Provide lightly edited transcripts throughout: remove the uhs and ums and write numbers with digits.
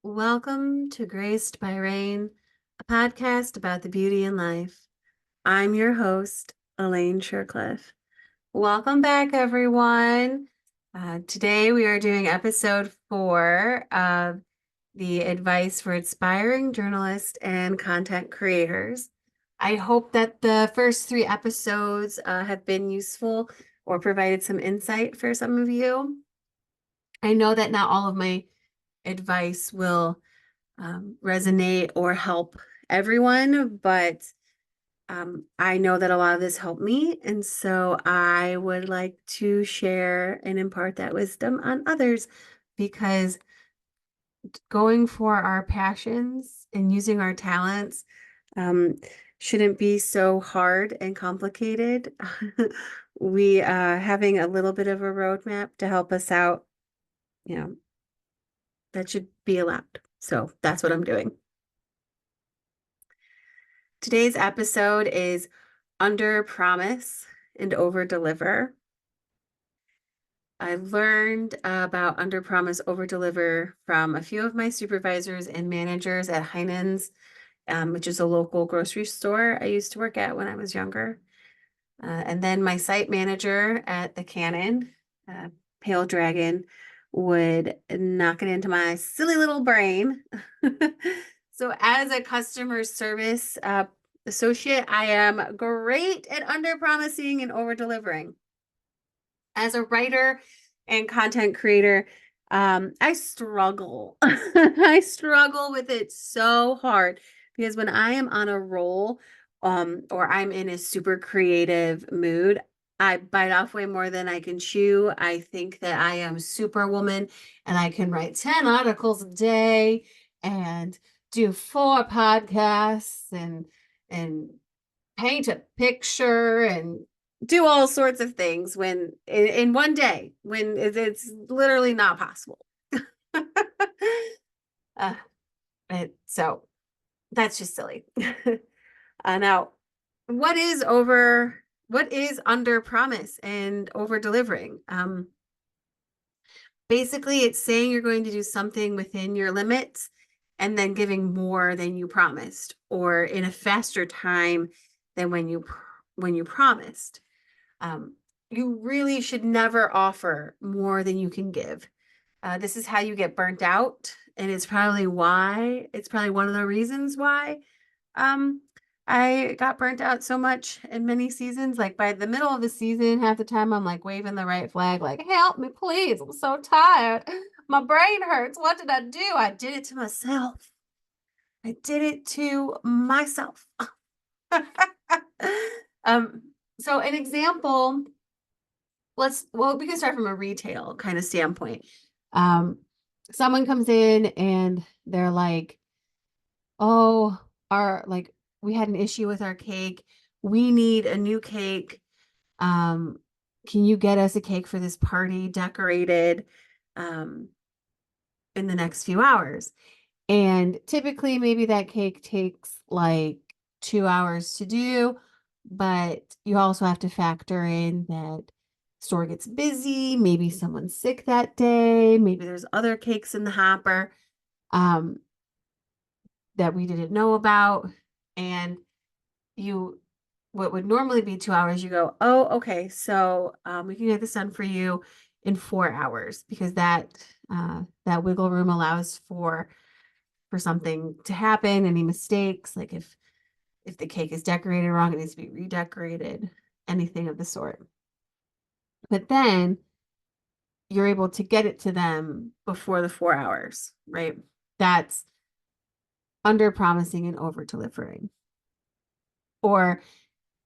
Welcome to Graced by Rain, a podcast about the beauty in life. I'm your host, Elaine Shircliff. Welcome back, everyone. Today we are doing episode 4 of the advice for aspiring journalists and content creators. I hope that the first 3 episodes have been useful or provided some insight for some of you. I know that not all of my advice will resonate or help everyone, but I know that a lot of this helped me. And so I would like to share and impart that wisdom on others because going for our passions and using our talents um, shouldn't be so hard and complicated. We having a little bit of a roadmap to help us out, you know, that should be allowed. So that's what I'm doing. Today's episode is Under Promise and Over Deliver. I learned about Under Promise, Over Deliver from a few of my supervisors and managers at Heinen's, which is a local grocery store I used to work at when I was younger. And then my site manager at the Cannon, Pale Dragon, would knock it into my silly little brain. So as a customer service associate, I am great at under promising and over delivering. As a writer and content creator, I struggle. I struggle with it so hard because when I am on a roll, or I'm in a super creative mood, I bite off way more than I can chew. I think that I am superwoman and I can write 10 articles a day and do 4 podcasts and paint a picture and do all sorts of things when in one day when it's literally not possible. uh, so that's just silly. Now, what is under promise and over delivering? Basically, it's saying you're going to do something within your limits and then giving more than you promised, or in a faster time than when you promised. You really should never offer more than you can give. This is how you get burnt out, and it's probably one of the reasons why um, I got burnt out so much in many seasons. Like by the middle of the season, half the time I'm like waving the right flag, like, help me, please. I'm so tired. My brain hurts. What did I do? I did it to myself. I did it to myself. um, so an example, we can start from a retail kind of standpoint. Um, Someone comes in and they're like, oh, we had an issue with our cake. We need a new cake. Um, can you get us a cake for this party decorated um in the next few hours? And typically maybe that cake takes like 2 hours to do, but you also have to factor in that store gets busy, maybe someone's sick that day, maybe there's other cakes in the hopper. Um, that we didn't know about. And you, what would normally be 2 hours, you go, oh, okay, so we can get this done for you in 4 hours because that wiggle room allows for something to happen, any mistakes, like if the cake is decorated wrong, it needs to be redecorated, anything of the sort. But then you're able to get it to them before the 4 hours, right? That's under promising and over delivering. Or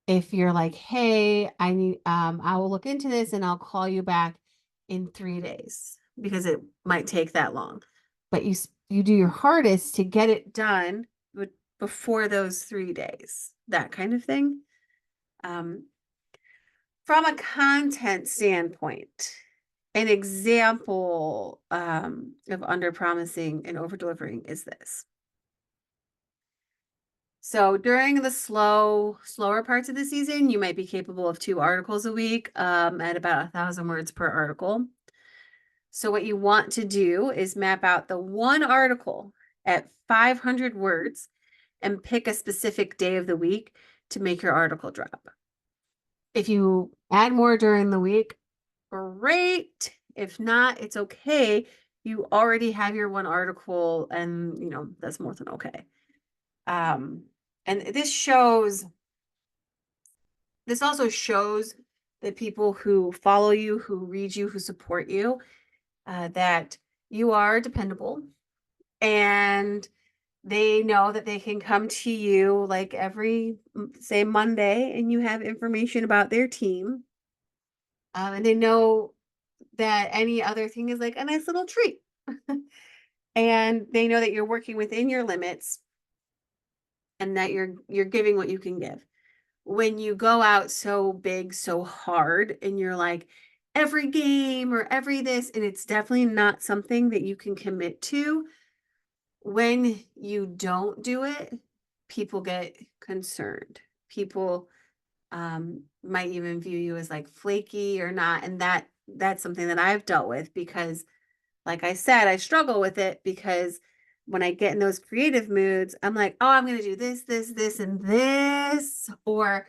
if you're like, hey, I will look into this and I'll call you back in 3 days because it might take that long. But you do your hardest to get it done before those 3 days, that kind of thing. From a content standpoint, an example of under promising and over delivering is this. So during the slower parts of the season, you might be capable of 2 articles a week at about 1,000 words per article. So what you want to do is map out the one article at 500 words and pick a specific day of the week to make your article drop. If you add more during the week, great. If not, it's okay. You already have your one article, and that's more than okay. And this also shows the people who follow you, who read you, who support you, that you are dependable, and they know that they can come to you like every, say, Monday, and you have information about their team. And they know that any other thing is like a nice little treat. And they know that you're working within your limits and that you're giving what you can give. When you go out so big, so hard, and you're like every game or every this, and it's definitely not something that you can commit to, when you don't do it, people get concerned. People might even view you as like flaky or not. And that's something that I've dealt with because, like I said, I struggle with it because when I get in those creative moods, I'm like, oh, I'm going to do this, this, this, and this. Or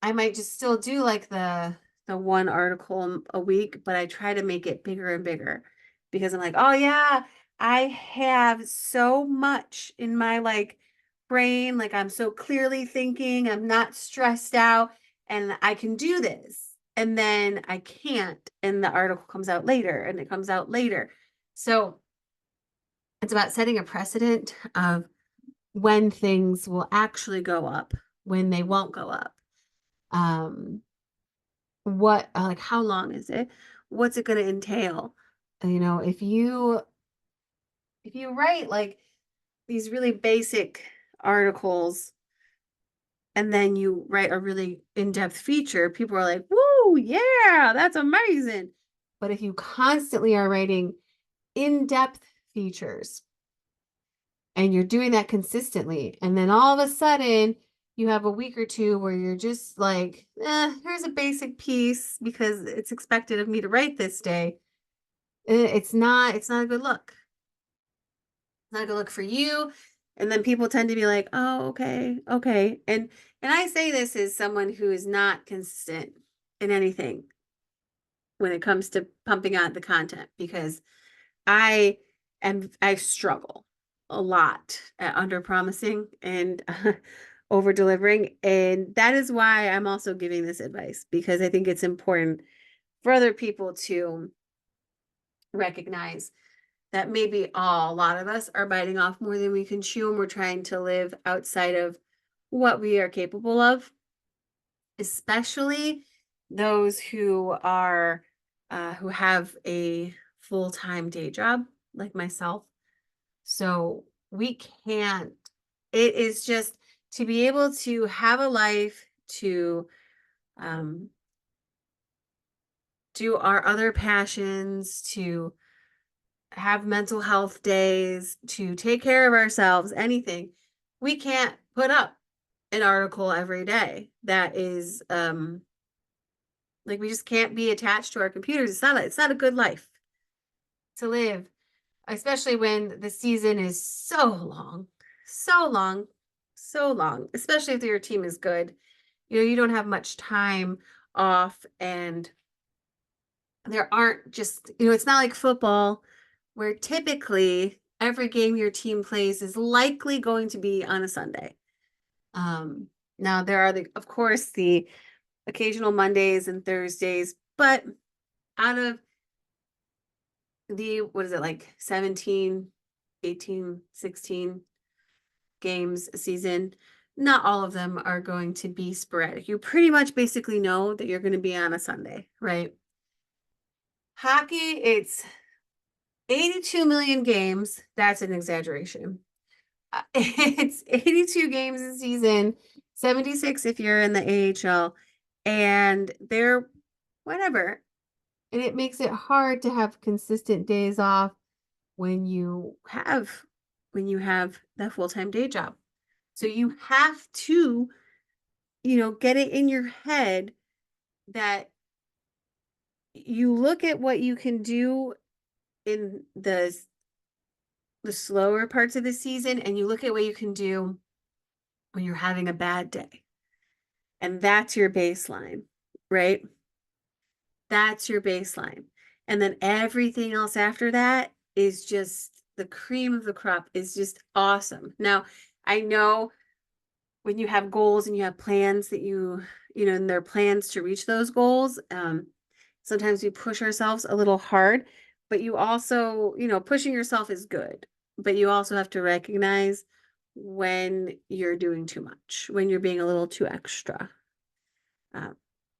I might just still do like the one article a week, but I try to make it bigger and bigger because I'm like, oh yeah, I have so much in my like brain, like I'm so clearly thinking, I'm not stressed out, and I can do this. And then I can't, and the article comes out later, and it comes out later. So it's about setting a precedent of when things will actually go up, when they won't go up. What like how long is it? What's it going to entail? If you write like these really basic articles and then you write a really in-depth feature, people are like, "Woo, yeah, that's amazing." But if you constantly are writing in-depth features and you're doing that consistently, and then all of a sudden you have a week or two where you're just like, here's a basic piece because it's expected of me to write this day. It's not a good look. It's not a good look for you. And then people tend to be like, oh, okay, okay. And I say this as someone who is not consistent in anything when it comes to pumping out the content because I struggle a lot at under promising and over delivering. And that is why I'm also giving this advice because I think it's important for other people to recognize that maybe a lot of us are biting off more than we can chew and we're trying to live outside of what we are capable of, especially those who have a full-time day job like myself. So we can't, it is just to be able to have a life, to um, do our other passions, to have mental health days, to take care of ourselves, anything. We can't put up an article every day that is like we just can't be attached to our computers. It's not a good life to live, especially when the season is so long, so long, so long, especially if your team is good. You don't have much time off, and there aren't just, it's not like football where typically every game your team plays is likely going to be on a Sunday. Now there are of course, the occasional Mondays and Thursdays, but out of what is it, like 17, 18, 16 games a season, not all of them are going to be sporadic. You pretty much basically know that you're going to be on a Sunday, right? Hockey, it's 82 million games. That's an exaggeration. It's 82 games a season, 76 if you're in the AHL, and they're whatever. And it makes it hard to have consistent days off when you have that full-time day job. So you have to, get it in your head that you look at what you can do in the slower parts of the season, and you look at what you can do when you're having a bad day. And that's your baseline, right? That's your baseline. And then everything else after that is just the cream of the crop, is just awesome. Now, I know when you have goals and you have plans that and there are plans to reach those goals, sometimes we push ourselves a little hard, but you also, pushing yourself is good, but you also have to recognize when you're doing too much, when you're being a little too extra.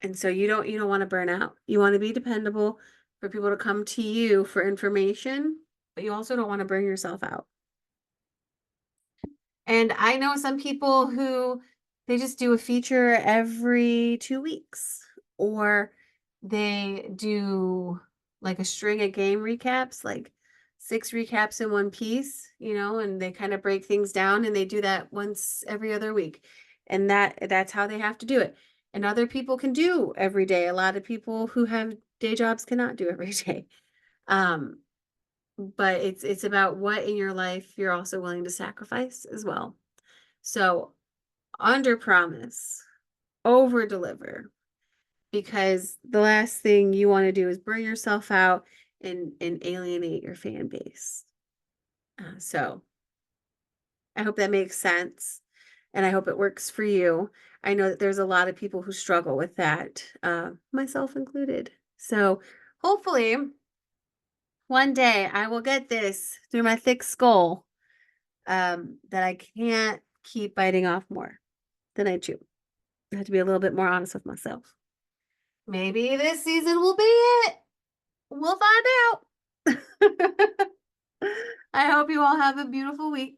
And so you don't want to burn out. You want to be dependable for people to come to you for information, but you also don't want to burn yourself out. And I know some people who they just do a feature every 2 weeks, or they do like a string of game recaps, like 6 recaps in one piece, and they kind of break things down, and they do that once every other week. And that's how they have to do it. And other people can do every day. A lot of people who have day jobs cannot do every day. But it's about what in your life you're also willing to sacrifice as well. So under promise, over deliver, because the last thing you want to do is burn yourself out and alienate your fan base. So I hope that makes sense, and I hope it works for you. I know that there's a lot of people who struggle with that, myself included. So hopefully one day I will get this through my thick skull, that I can't keep biting off more than I chew. I have to be a little bit more honest with myself. Maybe this season will be it. We'll find out. I hope you all have a beautiful week,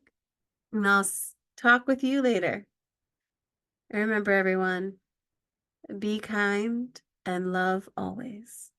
and I'll talk with you later. And remember, everyone, be kind and love always.